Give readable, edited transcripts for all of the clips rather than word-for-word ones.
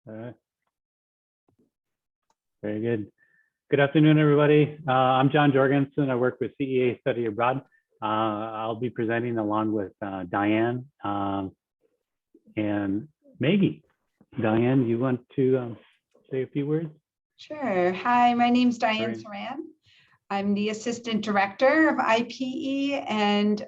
All right. Very good. Good afternoon, everybody. I'm John Jorgensen. I work with CEA Study Abroad. I'll be presenting along with Diane and Maggie. Diane, you want to say a few words? Sure. Hi, my name's Diane Saran. I'm the Assistant Director of IPE and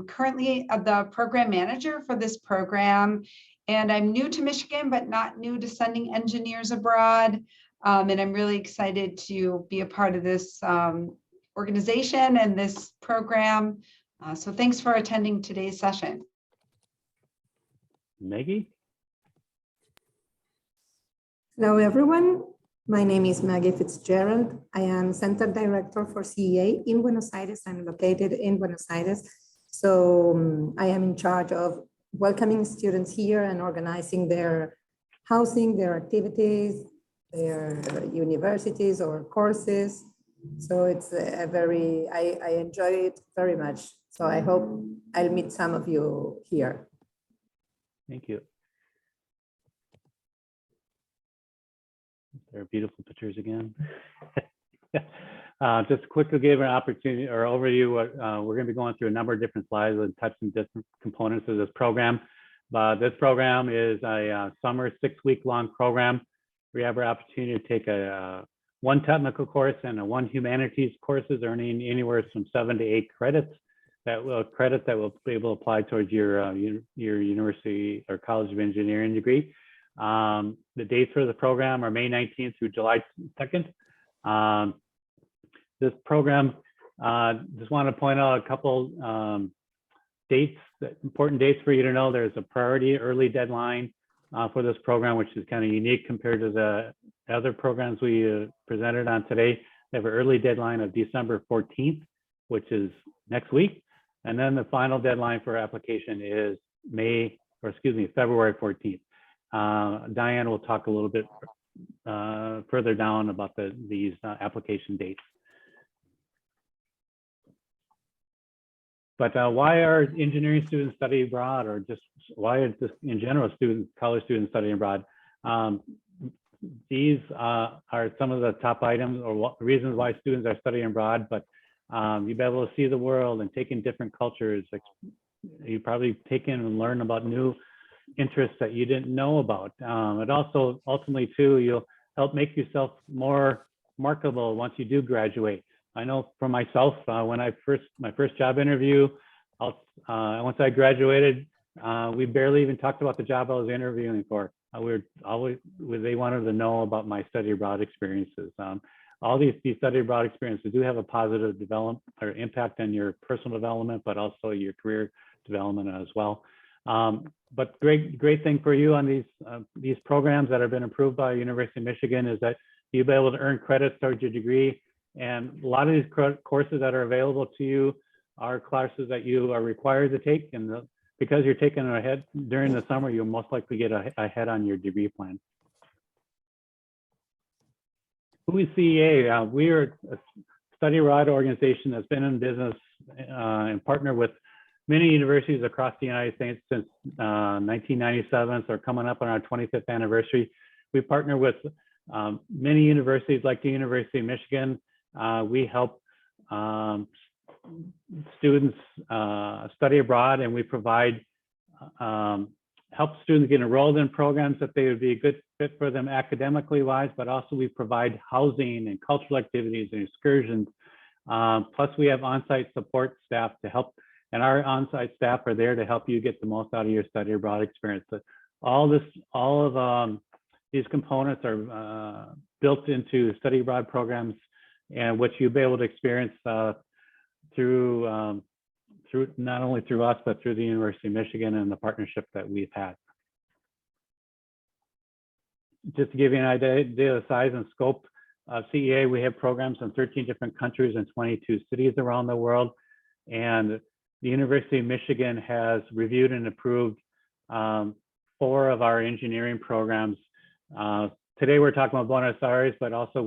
currently the Program Manager for this program. And I'm new to Michigan, but not new to sending engineers abroad. And I'm really excited to be a part of this organization and this program. So thanks for attending today's session. Maggie? Hello, everyone. My name is Maggie Fitzgerald. I am Center Director for CEA in Buenos Aires. I'm located in Buenos Aires. So I am in charge of welcoming students here and organizing their housing, their activities, their universities or courses. So it's a very, I enjoy it very much. So I hope I'll meet some of you here. Thank you. There are beautiful pictures again. Just quickly give an opportunity or overview. We're going to be going through a number of different slides and touching different components of this program. This program is a summer 6-week-long program. We have our opportunity to take one technical course and one humanities courses, earning anywhere from 7 to 8 credits. That will be able to apply towards your university or College of Engineering degree. The dates for the program are May 19th through July 2nd. This program, just want to point out a couple dates, important dates for you to know. There's a priority early deadline for this program, which is kind of unique compared to the other programs we presented on today. They have an early deadline of December 14th, which is next week. And then the final deadline for application is February 14th. Diane will talk a little bit further down about these application dates. But why are engineering students studying abroad, or just why are just in general college students studying abroad? These are some of the top items or reasons why students are studying abroad, but you'll be able to see the world and take in different cultures. You probably take in and learn about new interests that you didn't know about. It also ultimately too, you'll help make yourself more marketable once you do graduate. I know for myself, when my first job interview, once I graduated, we barely even talked about the job I was interviewing for. They wanted to know about my study abroad experiences. All these study abroad experiences do have a positive development or impact on your personal development, but also your career development as well. But great thing for you on these programs that have been approved by University of Michigan is that you'll be able to earn credits towards your degree. And a lot of these courses that are available to you are classes that you are required to take. And because you're taking it ahead during the summer, you'll most likely get ahead on your degree plan. Who is CEA? We are a study abroad organization that's been in business and partner with many universities across the United States since 1997, so we're coming up on our 25th anniversary. We partner with many universities like the University of Michigan. We help students study abroad, and we provide help students get enrolled in programs that they would be a good fit for them academically wise, but also we provide housing and cultural activities and excursions. Plus we have on-site support staff to help. And our on-site staff are there to help you get the most out of your study abroad experience. So all of these components are built into study abroad programs, and what you'll be able to experience through not only through us, but through the University of Michigan and the partnership that we've had. Just to give you an idea of the size and scope of CEA, we have programs in 13 different countries and 22 cities around the world. And the University of Michigan has reviewed and approved 4 of our engineering programs. Today we're talking about Buenos Aires, but also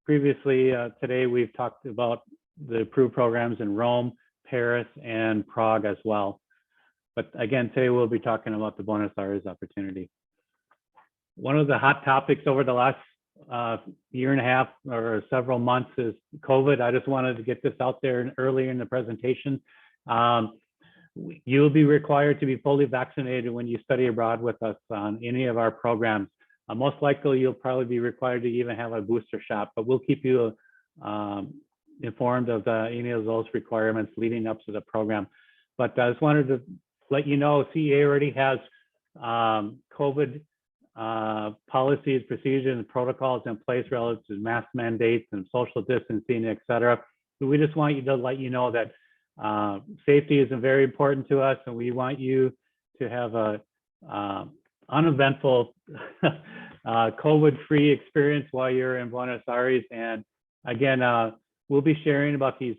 today we've talked about the approved programs in Rome, Paris, and Prague as well. But again, today we'll be talking about the Buenos Aires opportunity. one of the hot topics over the last year and a half or several months is COVID. I just wanted to get this out there earlier in the presentation. You'll be required to be fully vaccinated when you study abroad with us on any of our programs. Most likely, you'll probably be required to even have a booster shot, but we'll keep you informed of any of those requirements leading up to the program. But I just wanted to let you know, CEA already has COVID policies, procedures, and protocols in place relative to mask mandates and social distancing, et cetera. So we just want you to let you know that safety is very important to us, and we want you to have a uneventful COVID-free experience while you're in Buenos Aires. And again, we'll be sharing about these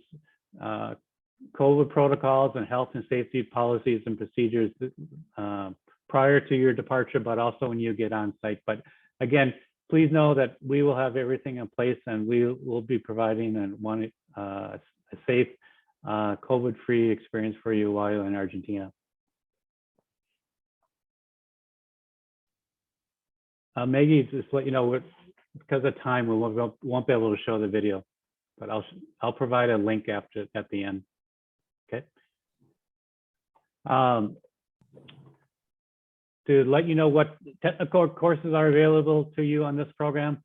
COVID protocols and health and safety policies and procedures prior to your departure, but also when you get on site. But again, please know that we will have everything in place, and we will be providing a safe COVID-free experience for you while you're in Argentina. Maggie, just let you know, because of time, we won't be able to show the video, but I'll provide a link at the end. Okay. To let you know what technical courses are available to you on this program,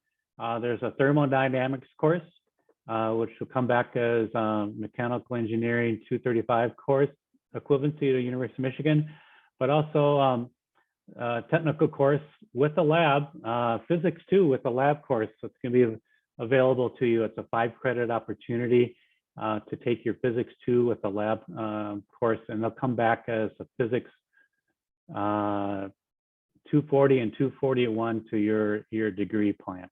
there's a thermodynamics course, which will come back as mechanical engineering 235 course equivalency to the University of Michigan, but also technical course with a lab, physics 2 with a lab course. So it's going to be available to you. It's a 5-credit opportunity to take your physics 2 with a lab course, and they'll come back as a physics 240 and 241 to your degree plan.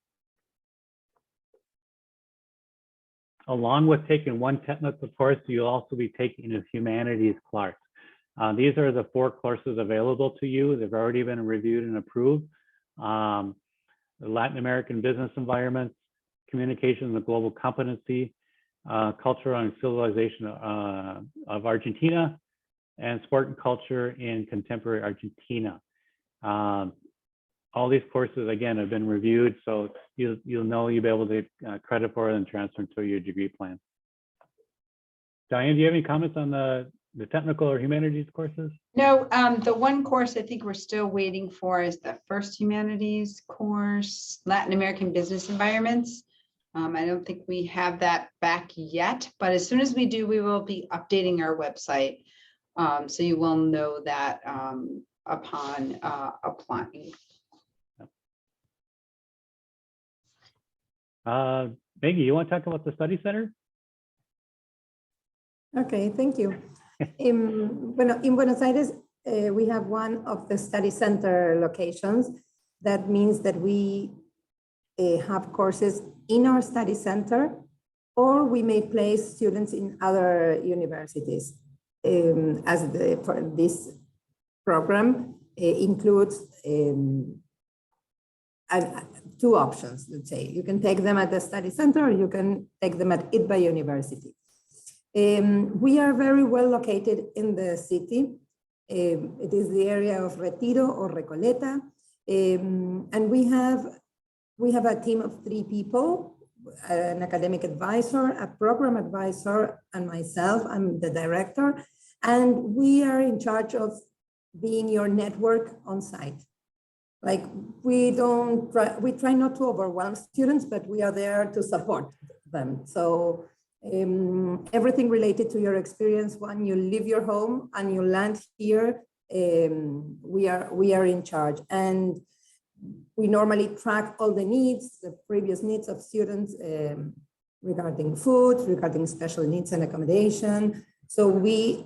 Along with taking one technical course, you'll also be taking a humanities class. These are the 4 courses available to you. They've already been reviewed and approved. The Latin American business environments, communication and global competency, culture and civilization of Argentina, and sport and culture in contemporary Argentina. All these courses, again, have been reviewed, so you'll know you'll be able to credit for it and transfer to your degree plan. Diane, do you have any comments on the technical or humanities courses? No, the one course I think we're still waiting for is the first humanities course, Latin American business environments. I don't think we have that back yet, but as soon as we do, we will be updating our website. So you will know that upon applying. Maggie, you want to talk about the study center? Okay, thank you. In Buenos Aires, we have one of the study center locations. That means that we have courses in our study center, or we may place students in other universities. For this program includes 2 options, let's say. You can take them at the study center, or you can take them at ITBA University. We are very well located in the city. It is the area of Retiro or Recoleta. And we have a team of 3 people, an academic advisor, a program advisor, and myself. I'm the director. And we are in charge of being your network on site. Like we try not to overwhelm students, but we are there to support them. So everything related to your experience when you leave your home and you land here, we are in charge. And we normally track all the needs, the previous needs of students regarding food, regarding special needs and accommodation. So we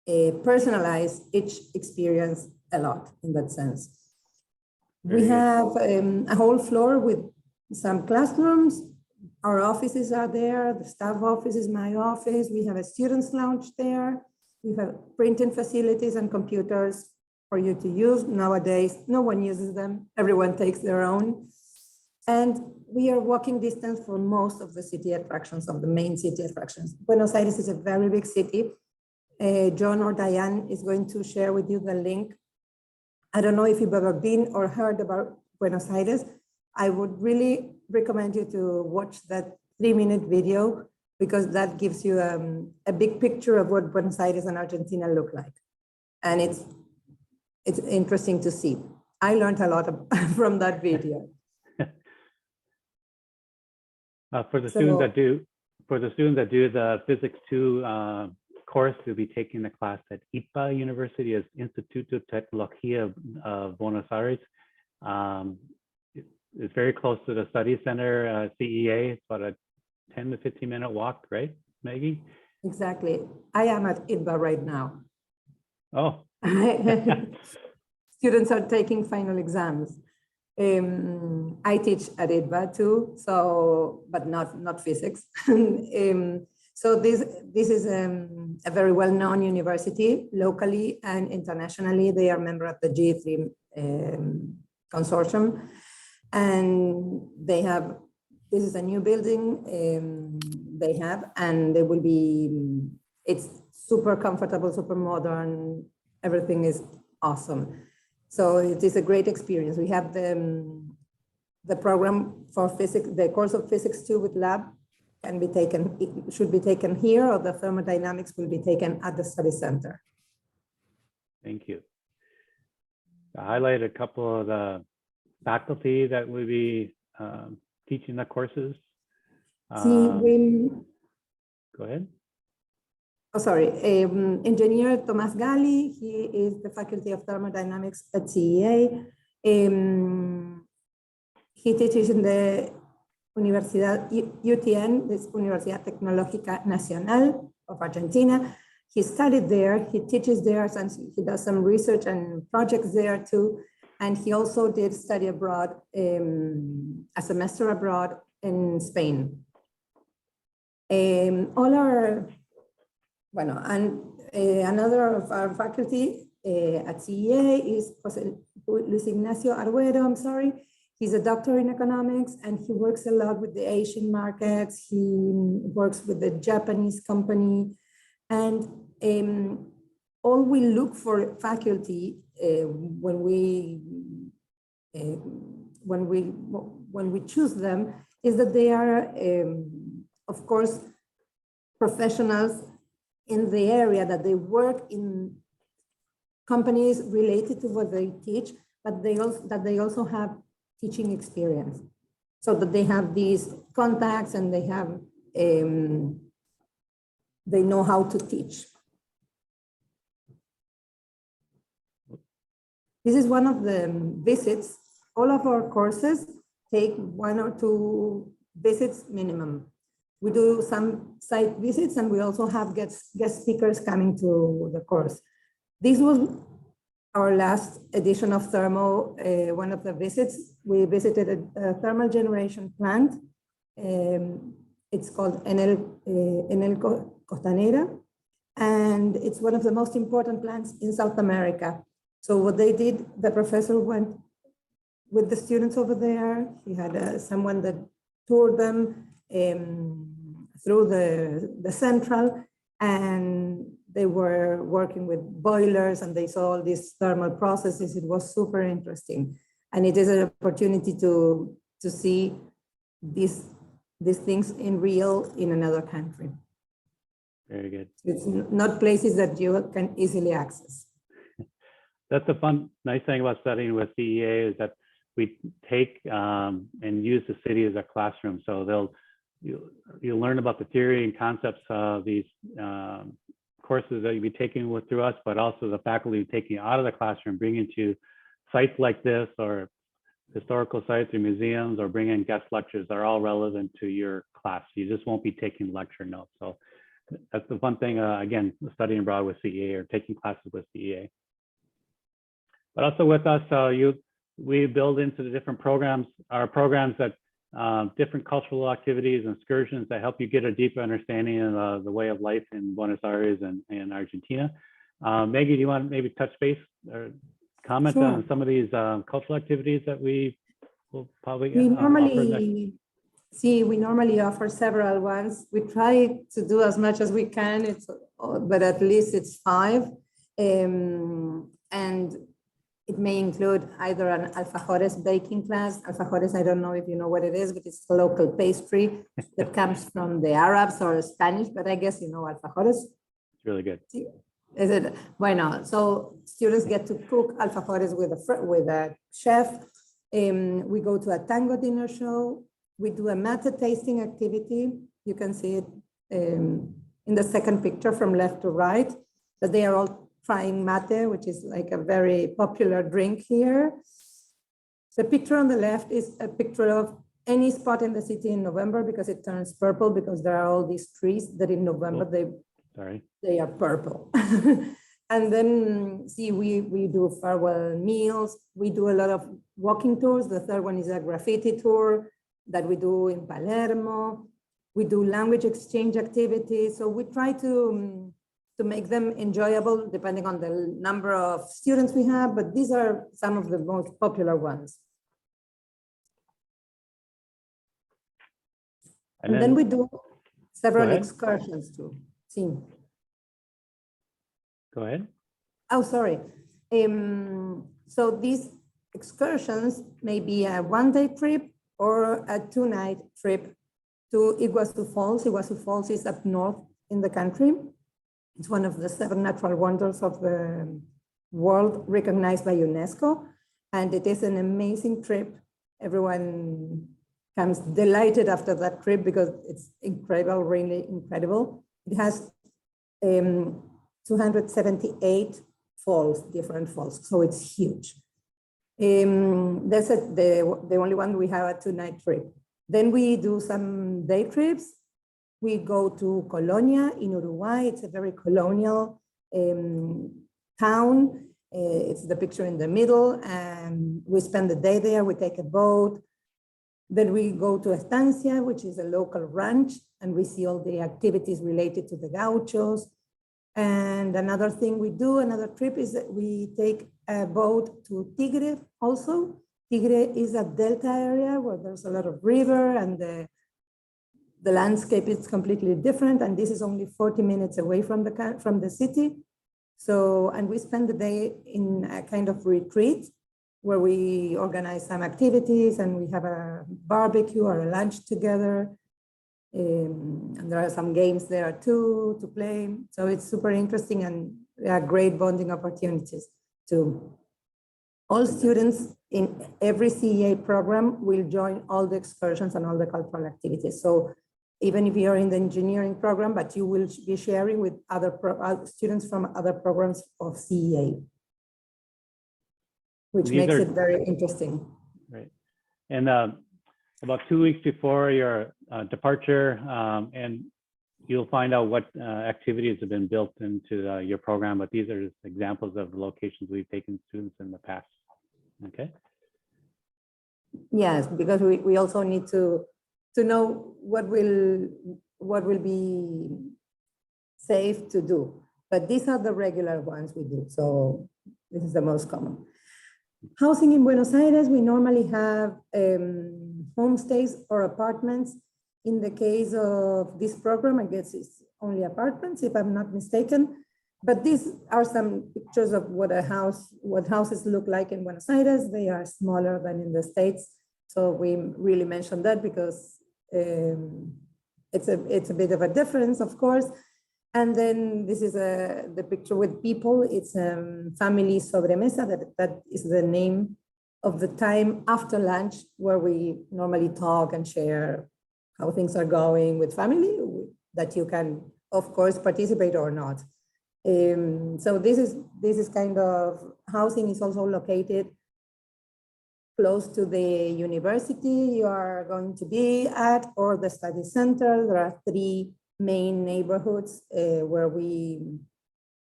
personalize each experience a lot in that sense. We have a whole floor with some classrooms. Our offices are there. The staff office is my office. We have a students' lounge there. We have printing facilities and computers for you to use. Nowadays, no one uses them. Everyone takes their own. And we are walking distance for most of the city attractions, of the main city attractions. Buenos Aires is a very big city. John or Diane is going to share with you the link. I don't know if you've ever been or heard about Buenos Aires, I would really recommend you to watch that 3-minute video, because that gives you a big picture of what Buenos Aires and Argentina look like. And it's interesting to see. I learned a lot from that video. For the students that do the Physics 2 course, you'll be taking the class at ITBA University as Instituto de Tecnología of Buenos Aires. It's very close to the study center, CEA. It's about a 10 to 15-minute walk, right, Maggie? Exactly. I am at ITBA right now. Oh. Students are taking final exams. I teach at ITBA too, so but not physics. So this is a very well-known university locally and internationally. They are member of the G3 consortium, and they have, this is a new building they have, and they will be, it's super comfortable, super modern. Everything is awesome. So it is a great experience. We have the program for physics, the course of Physics 2 with lab can be taken, it should be taken here, or the thermodynamics will be taken at the study center. Thank you. I highlight a couple of the faculty that will be teaching the courses. Go ahead. Oh, sorry. Engineer Tomás Gali, he is the Faculty of Thermodynamics at CEA. He teaches in the Universidad UTN, this Universidad Tecnológica Nacional of Argentina. He studied there, he teaches there, and he does some research and projects there too. And he also did study abroad, a semester abroad in Spain. Another of our faculty at CEA is Luis Ignacio Arguero, I'm sorry. He's a doctor in economics, and he works a lot with the Asian markets. He works with the Japanese company. And all we look for faculty when we choose them is that they are, of course, professionals in the area, that they work in companies related to what they teach, but they also have teaching experience, so that they have these contacts and they have they know how to teach. This is one of the visits. All of our courses take 1 or 2 visits minimum. We do some site visits, and we also have guest speakers coming to the course. This was our last edition of Thermo, one of the visits. We visited a thermal generation plant. It's called Enel Costanera, and it's one of the most important plants in South America. So what they did, the professor went with the students over there. He had someone that toured them through the central, and they were working with boilers, and they saw all these thermal processes. It was super interesting. And it is an opportunity to see these things in real in another country. Very good. It's not places that you can easily access. That's the fun, nice thing about studying with CEA is that we take and use the city as a classroom. So you'll learn about the theory and concepts of these courses that you'll be taking through us, but also the faculty taking out of the classroom, bringing to sites like this, or historical sites or museums, or bring in guest lectures that are all relevant to your class. You just won't be taking lecture notes. So that's the fun thing, again, studying abroad with CEA or taking classes with CEA. But also with us, we build into the different programs, our programs that different cultural activities and excursions that help you get a deeper understanding of the way of life in Buenos Aires and Argentina. Maggie, do you want to maybe touch base or comment Sure. on some of these cultural activities that we will probably We offer normally offer several ones. We try to do as much as we can, but at least it's 5. And It may include either an alfajores baking class. Alfajores, I don't know if you know what it is, but it's a local pastry that comes from the Arabs or Spanish, but I guess you know alfajores. It's really good. Is it? Bueno, so students get to cook alfajores with a chef. We go to a tango dinner show. We do a mate tasting activity. You can see it in the second picture from left to right, that they are all trying mate, which is like a very popular drink here. The picture on the left is a picture of any spot in the city in November because it turns purple because there are all these trees that in November they are purple. And then see, we do farewell meals. We do a lot of walking tours. The third one is a graffiti tour that we do in Palermo. We do language exchange activities. So we try to make them enjoyable depending on the number of students we have, but these are some of the most popular ones. And then we do several excursions too. See. Go ahead. Oh, sorry. So these excursions may be a one-day trip or a two-night trip to Iguazu Falls. Iguazu Falls is up north in the country. It's one of the 7 natural wonders of the world recognized by UNESCO. And it is an amazing trip. Everyone comes delighted after that trip because it's incredible, really incredible. It has 278 falls, different falls, so it's huge. That's the only one we have a 2-night trip. Then we do some day trips. We go to Colonia in Uruguay. It's a very colonial town. It's the picture in the middle. And we spend the day there. We take a boat. Then we go to Estancia, which is a local ranch, and we see all the activities related to the gauchos. And another thing we do, another trip, is that we take a boat to Tigre also. Tigre is a delta area where there's a lot of river and the landscape is completely different. And this is only 40 minutes away from the city. So, and we spend the day in a kind of retreat where we organize some activities and we have a barbecue or a lunch together. And there are some games there too to play. So it's super interesting and there are great bonding opportunities too. All students in every CEA program will join all the excursions and all the cultural activities. So even if you're in the engineering program, but you will be sharing with other students from other programs of CEA, which makes it very interesting. Right. And about 2 weeks before your departure, and you'll find out what activities have been built into your program, but these are just examples of locations we've taken students in the past. Okay. Yes, because we also need to know what will be safe to do. But these are the regular ones we do. So this is the most common. Housing in Buenos Aires, we normally have homestays or apartments. In the case of this program, I guess it's only apartments, if I'm not mistaken. But these are some pictures of what houses look like in Buenos Aires. They are smaller than in the States. So we really mentioned that because it's a bit of a difference, of course. And then this is the picture with people. It's family sobremesa. That is the name of the time after lunch where we normally talk and share how things are going with family, that you can, of course, participate or not. So this is kind of, housing is also located close to the university you are going to be at or the study center. There are 3 main neighborhoods where we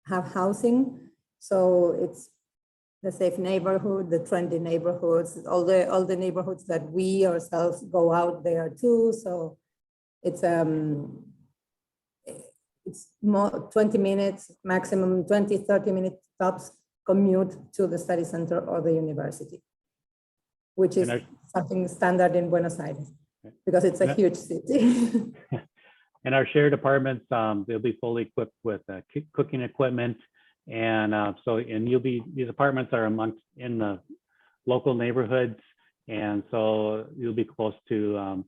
have housing. So it's the safe neighborhood, the trendy neighborhoods, all the neighborhoods that we ourselves go out there too. So it's more 20 minutes, maximum 20, 30 minutes tops commute to the study center or the university, which is something standard in Buenos Aires because it's a huge city. And our shared apartments, they'll be fully equipped with cooking equipment. And these apartments are in the local neighborhoods. And so you'll be close to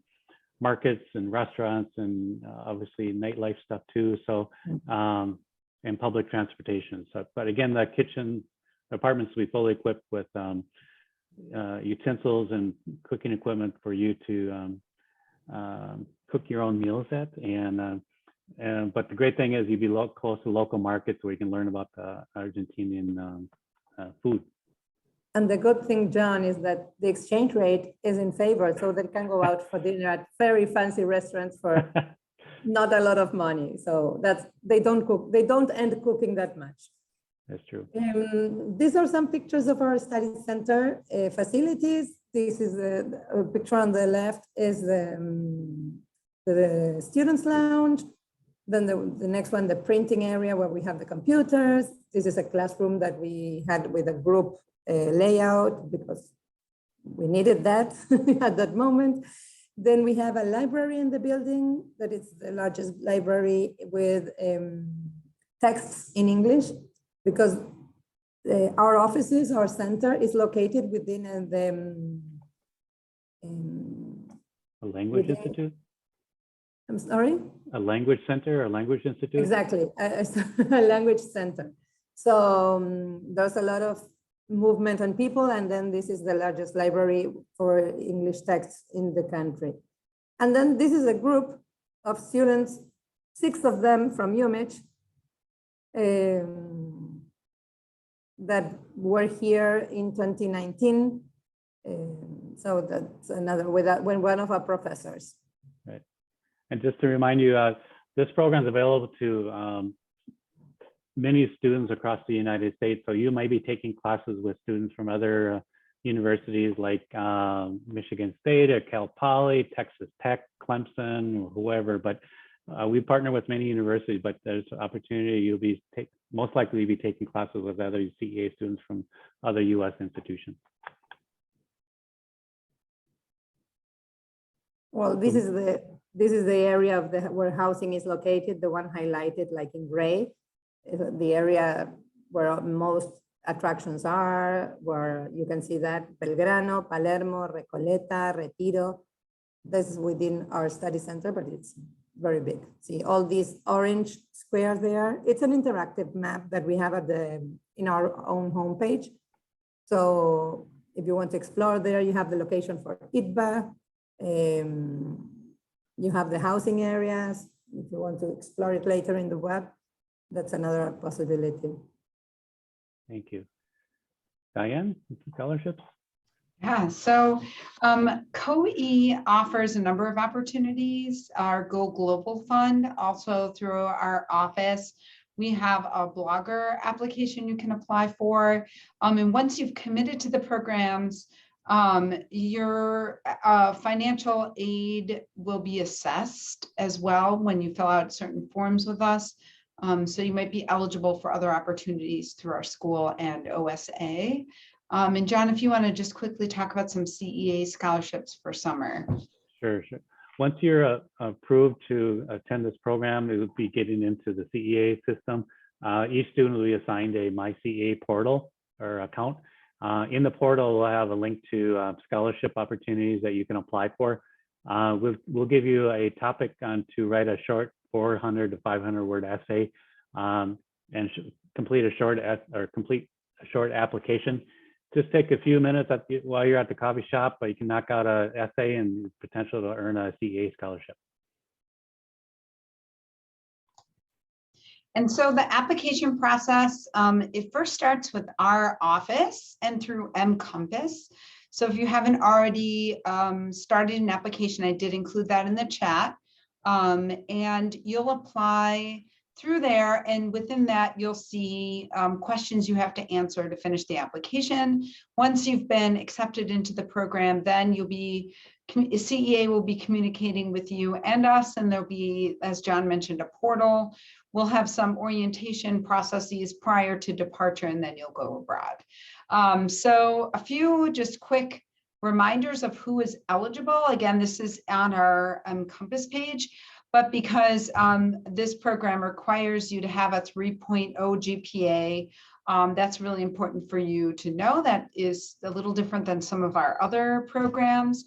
markets and restaurants and obviously nightlife stuff too. So, and public transportation. So, but again, the apartments will be fully equipped with utensils and cooking equipment for you to cook your own meals at. But the great thing is you'll be close to local markets where you can learn about the Argentinian food. And the good thing, John, is that the exchange rate is in favor, so they can go out for dinner at very fancy restaurants for not a lot of money. So they don't end cooking that much. That's true. These are some pictures of our study center facilities. This is a picture on the left is the students' lounge. Then the next one, the printing area where we have the computers. This is a classroom that we had with a group layout because we needed that at that moment. Then we have a library in the building that is the largest library with texts in English, because our offices, our center is located within a language institute? I'm sorry? A language center or language institute? Exactly, a language center. So there's a lot of movement on people, and then this is the largest library for English texts in the country. And then this is a group of students, 6 of them from UMich, that were here in 2019. So that's another, when one of our professors. Right. And just to remind you, this program is available to many students across the United States. So you might be taking classes with students from other universities like Michigan State or Cal Poly, Texas Tech, Clemson, or whoever. But we partner with many universities, but there's an opportunity you'll be most likely be taking classes with other CEA students from other US institutions. Well, this is the area of where housing is located, the one highlighted like in gray. The area where most attractions are, where you can see that Belgrano, Palermo, Recoleta, Retiro. This is within our study center, but it's very big. See all these orange squares there? It's an interactive map that we have in our own homepage. So if you want to explore there, you have the location for ITBA. You have the housing areas. If you want to explore it later in the web, that's another possibility. Thank you. Diane, scholarships? Yeah, so COE offers a number of opportunities. Our Go Global Fund, also through our office, we have a blogger application you can apply for. And once you've committed to the programs, your financial aid will be assessed as well when you fill out certain forms with us. So you might be eligible for other opportunities through our school and OSA. And John, if you want to just quickly talk about some CEA scholarships for summer. Sure. Once you're approved to attend this program, it would be getting into the CEA system. Each student will be assigned a My CEA portal or account. In the portal, we'll have a link to scholarship opportunities that you can apply for. We'll give you a topic to write a short 400 to 500 word essay and complete a short application. Just take a few minutes while you're at the coffee shop, but you can knock out an essay and potential to earn a CEA scholarship. And so the application process, it first starts with our office and through mCompass. So if you haven't already started an application, I did include that in the chat. And you'll apply through there, and within that you'll see questions you have to answer to finish the application. Once you've been accepted into the program, then CEA will be communicating with you and us, and there'll be, as John mentioned, a portal. We'll have some orientation processes prior to departure, and then you'll go abroad. So a few just quick reminders of who is eligible. Again, this is on our mCompass page, but because this program requires you to have a 3.0 GPA, that's really important for you to know. That is a little different than some of our other programs.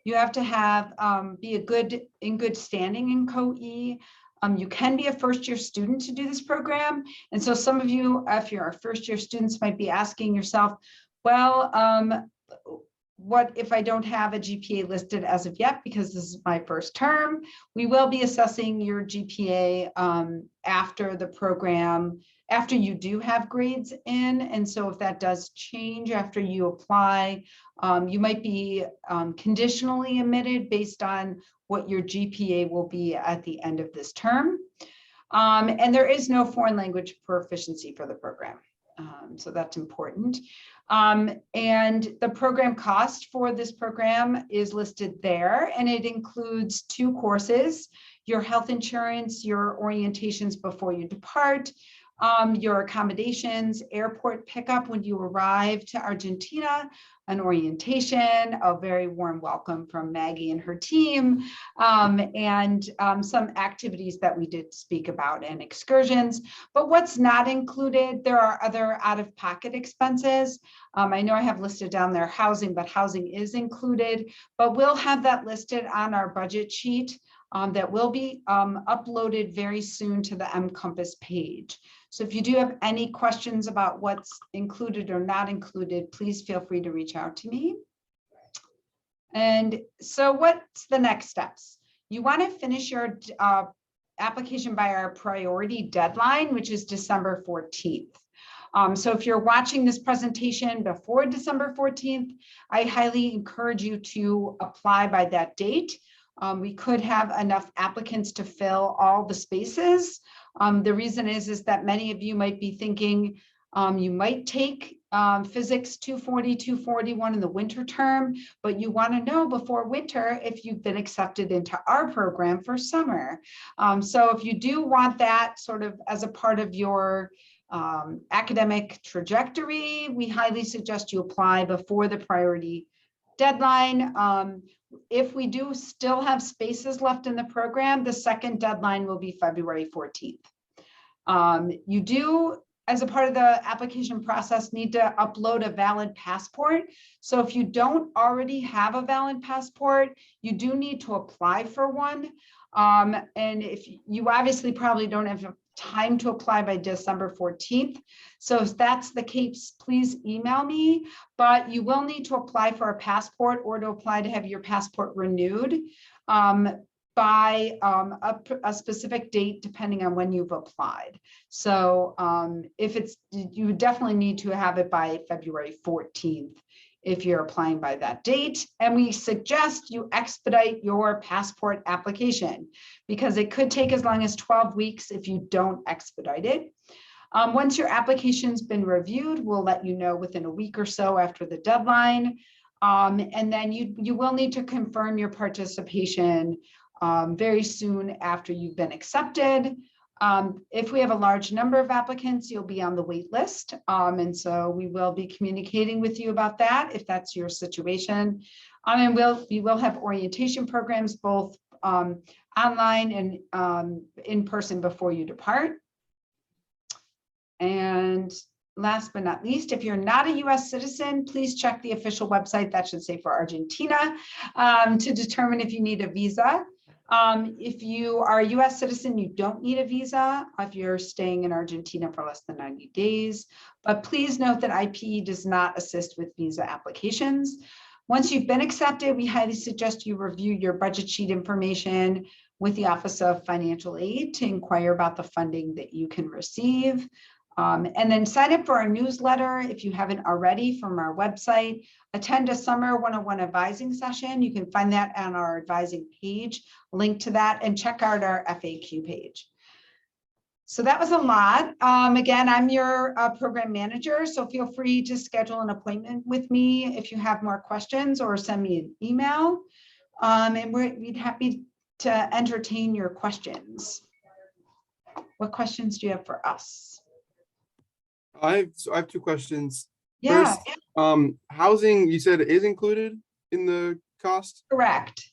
You have to have be in good standing in COE. You can be a first-year student to do this program. And so some of you, if you're our first-year students, might be asking yourself, well, what if I don't have a GPA listed as of yet, because this is my first term? We will be assessing your GPA after the program, after you do have grades in. And so if that does change after you apply, you might be conditionally admitted based on what your GPA will be at the end of this term. And there is no foreign language proficiency for the program. So that's important. And the program cost for this program is listed there, and it includes 2 courses: your health insurance, your orientations before you depart, your accommodations, airport pickup when you arrive to Argentina, an orientation, a very warm welcome from Maggie and her team, and some activities that we did speak about, and excursions. But what's not included, there are other out-of-pocket expenses. I know I have listed down there housing, but housing is included, but we'll have that listed on our budget sheet that will be uploaded very soon to the mCompass page. So if you do have any questions about what's included or not included, please feel free to reach out to me. And so what's the next steps? You want to finish your application by our priority deadline, which is December 14th. So if you're watching this presentation before December 14th, I highly encourage you to apply by that date. We could have enough applicants to fill all the spaces. The reason is that many of you might be thinking you might take Physics 240, 241 in the winter term, but you want to know before winter if you've been accepted into our program for summer. So if you do want that sort of as a part of your academic trajectory, we highly suggest you apply before the priority deadline. If we do still have spaces left in the program, the second deadline will be February 14th. You do, as a part of the application process, need to upload a valid passport. So if you don't already have a valid passport, you do need to apply for one. And if you obviously probably don't have time to apply by December 14th. So if that's the case, please email me, but you will need to apply for a passport or to apply to have your passport renewed by a specific date, depending on when you've applied. So if it's, you definitely need to have it by February 14th if you're applying by that date. And we suggest you expedite your passport application because it could take as long as 12 weeks if you don't expedite it. Once your application's been reviewed, we'll let you know within a week or so after the deadline. And then you will need to confirm your participation very soon after you've been accepted. If we have a large number of applicants, you'll be on the wait list. And so we will be communicating with you about that if that's your situation. And we will have orientation programs, both online and in person before you depart. And last but not least, if you're not a US citizen, please check the official website, that should say for Argentina, to determine if you need a visa. If you are a US citizen, you don't need a visa if you're staying in Argentina for less than 90 days. But please note that IPE does not assist with visa applications. Once you've been accepted, we highly suggest you review your budget sheet information with the Office of Financial Aid to inquire about the funding that you can receive. And then sign up for our newsletter if you haven't already from our website. Attend a summer 101 advising session. You can find that on our advising page, link to that, and check out our FAQ page. So that was a lot. Again, I'm your program manager, so feel free to schedule an appointment with me if you have more questions or send me an email. And we'd be happy to entertain your questions. What questions do you have for us? I have 2 questions. Yeah. First, housing, you said is included in the cost? Correct.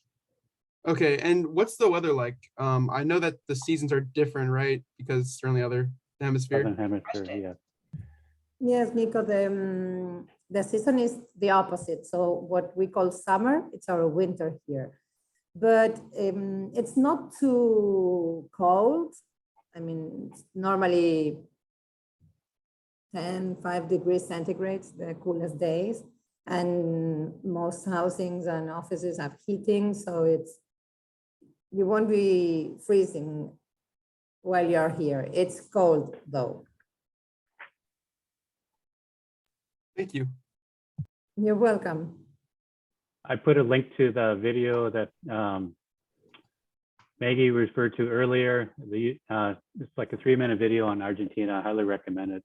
Okay, and what's the weather like? I know that the seasons are different, right? Because they're in the other hemisphere. Southern Hemisphere, Question. yeah. Yes, Nico, the season is the opposite. So what we call summer, it's our winter here. But it's not too cold. I mean, it's normally 5 degrees centigrade, the coolest days. And most housings and offices have heating. So you won't be freezing while you're here. It's cold though. Thank you. You're welcome. I put a link to the video that Maggie referred to earlier. It's like a 3-minute video on Argentina. I highly recommend it.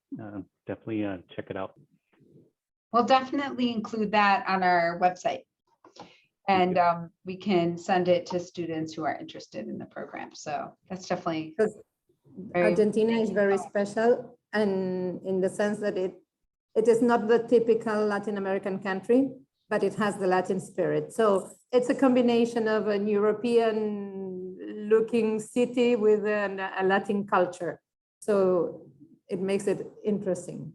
Definitely check it out. We'll definitely include that on our website. And we can send it to students who are interested in the program. So that's definitely. Because Argentina is very special, and in the sense that it is not the typical Latin American country, but it has the Latin spirit. So it's a combination of an European looking city with a Latin culture. So it makes it interesting.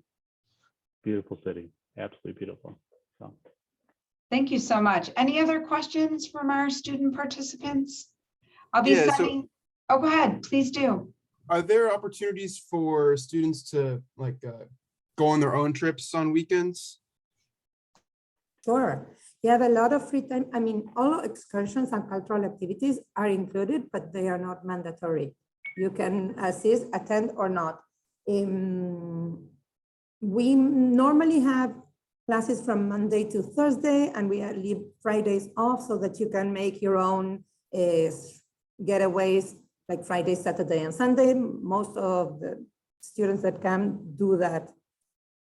Beautiful city, absolutely beautiful. So. Thank you so much. Any other questions from our student participants? I'll be sending. Oh, go ahead, please do. Are there opportunities for students to go on their own trips on weekends? Sure. You have a lot of free time. I mean, all excursions and cultural activities are included, but they are not mandatory. You can assist, attend, or not. We normally have classes from Monday to Thursday, and we leave Fridays off so that you can make your own getaways like Friday, Saturday, and Sunday. Most of the students that come do that.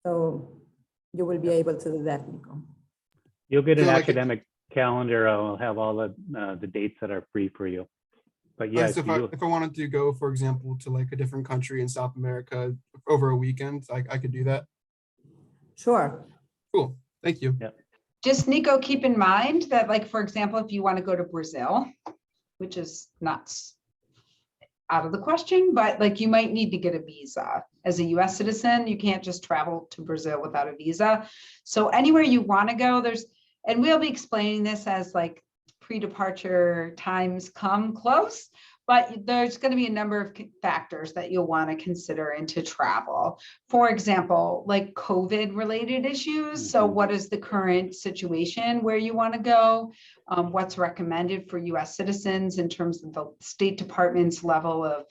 So you will be able to do that, Nico. You'll get an academic calendar. I'll have all the dates that are free for you. But yes, so if I wanted to go, for example, to like a different country in South America over a weekend, I could do that. Sure. Cool. Thank you. Yep. Just Nico, keep in mind that, like, for example, if you want to go to Brazil, which is not out of the question, but like you might need to get a visa. As a US citizen, you can't just travel to Brazil without a visa. So anywhere you want to go, and we'll be explaining this as like pre-departure times come close, but there's going to be a number of factors that you'll want to consider into travel. For example, like COVID related issues. So what is the current situation where you want to go? What's recommended for US citizens in terms of the State Department's level of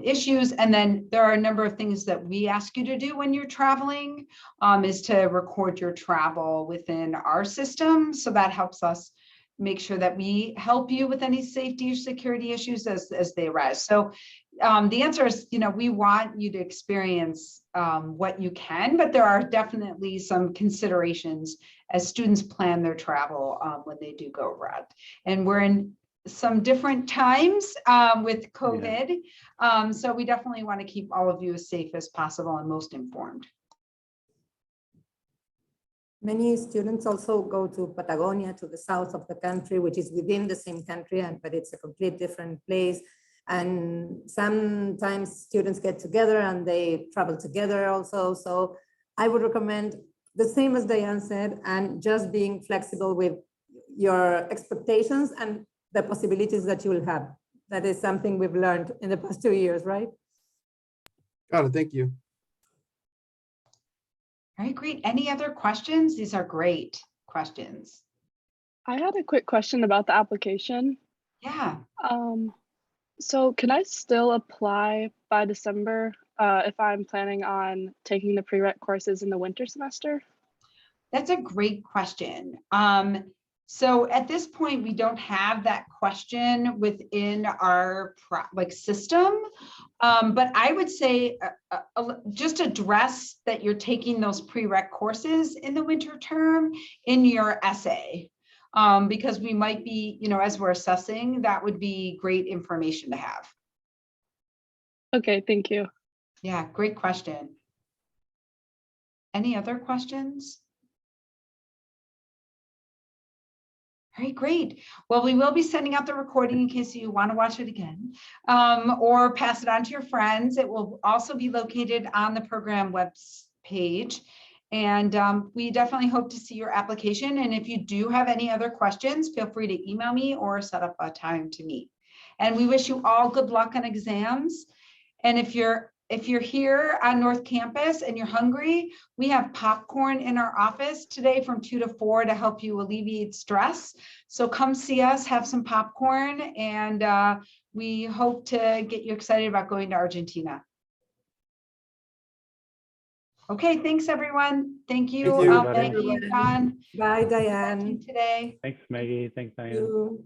issues. And then there are a number of things that we ask you to do when you're traveling, is to record your travel within our system. So that helps us make sure that we help you with any safety or security issues as they arise. So the answer is, we want you to experience what you can, but there are definitely some considerations as students plan their travel when they do go abroad. And we're in some different times with COVID. Yeah. So we definitely want to keep all of you as safe as possible and most informed. Many students also go to Patagonia, to the south of the country, which is within the same country, but it's a complete different place. And sometimes students get together and they travel together also. So I would recommend the same as Diane said, and just being flexible with your expectations and the possibilities that you will have. That is something we've learned in the past 2 years, right? Got it. Thank you. All right, great. Any other questions? These are great questions. I had a quick question about the application. Yeah. So can I still apply by December if I'm planning on taking the prereq courses in the winter semester? That's a great question. So at this point, we don't have that question within our system, but I would say just address that you're taking those prereq courses in the winter term in your essay, because we might be, as we're assessing, that would be great information to have. Okay, thank you. Yeah, great question. Any other questions? All right, great. Well, we will be sending out the recording in case you want to watch it again, or pass it on to your friends. It will also be located on the program web page. And we definitely hope to see your application. And if you do have any other questions, feel free to email me or set up a time to meet. And we wish you all good luck on exams. And if you're here on North Campus and you're hungry, we have popcorn in our office today from 2 to 4 to help you alleviate stress. So come see us, have some popcorn, and we hope to get you excited about going to Argentina. Okay, thanks everyone. Thank you. Thank you. Thank you, John. Bye, Presenting Diane. today. Thanks, Maggie. Thanks, Thank Diane. you.